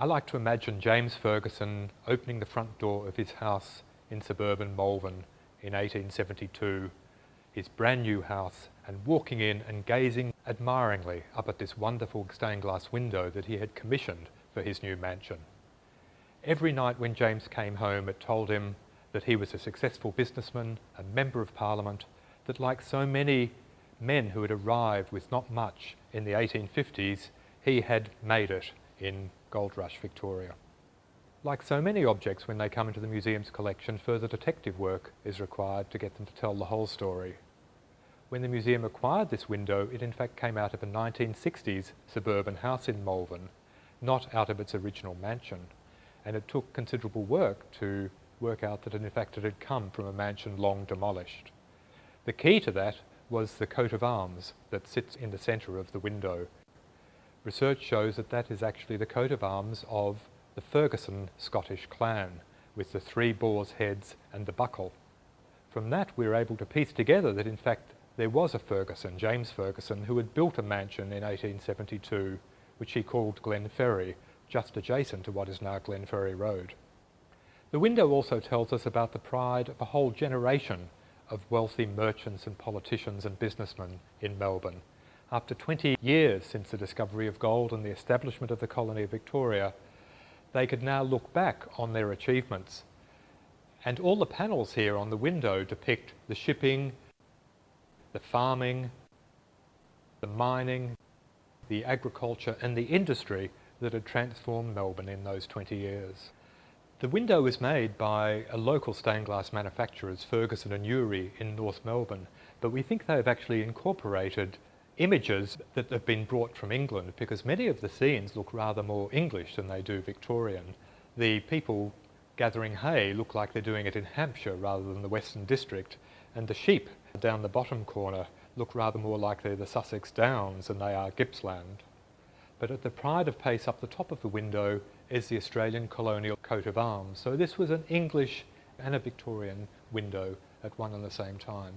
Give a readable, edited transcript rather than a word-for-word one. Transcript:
I like to imagine James Ferguson opening the front door of his house in suburban Melbourne in 1872, his brand new house, and walking in and gazing admiringly up at this wonderful stained glass window that he had commissioned for his new mansion. Every night when James came home, it told him that he was a successful businessman, a member of Parliament, that like so many men who had arrived with not much in the 1850s, he had made it in Gold Rush, Victoria. Like so many objects when they come into the museum's collection, further detective work is required to get them to tell the whole story. When the museum acquired this window, it in fact came out of a 1960s suburban house in Melbourne, not out of its original mansion. And it took considerable work to work out that in fact it had come from a mansion long demolished. The key to that was the coat of arms that sits in the centre of the window. Research shows that that is actually the coat of arms of the Ferguson Scottish clan, with the 3 boar's heads and the buckle. From that we were able to piece together that in fact there was a Ferguson, James Ferguson, who had built a mansion in 1872, which he called Glenferrie, just adjacent to what is now Glenferrie Road. The window also tells us about the pride of a whole generation of wealthy merchants and politicians and businessmen in Melbourne. After 20 years since the discovery of gold and the establishment of the colony of Victoria, they could now look back on their achievements. And all the panels here on the window depict the shipping, the farming, the mining, the agriculture and the industry that had transformed Melbourne in those 20 years. The window was made by a local stained glass manufacturers, Ferguson Urie in North Melbourne, but we think they've actually incorporated images that have been brought from England, because many of the scenes look rather more English than they do Victorian. The people gathering hay look like they're doing it in Hampshire rather than the Western District, and the sheep down the bottom corner look rather more like they're the Sussex Downs than they are Gippsland. But at the pride of place up the top of the window is the Australian colonial coat of arms. So this was an English and a Victorian window at one and the same time.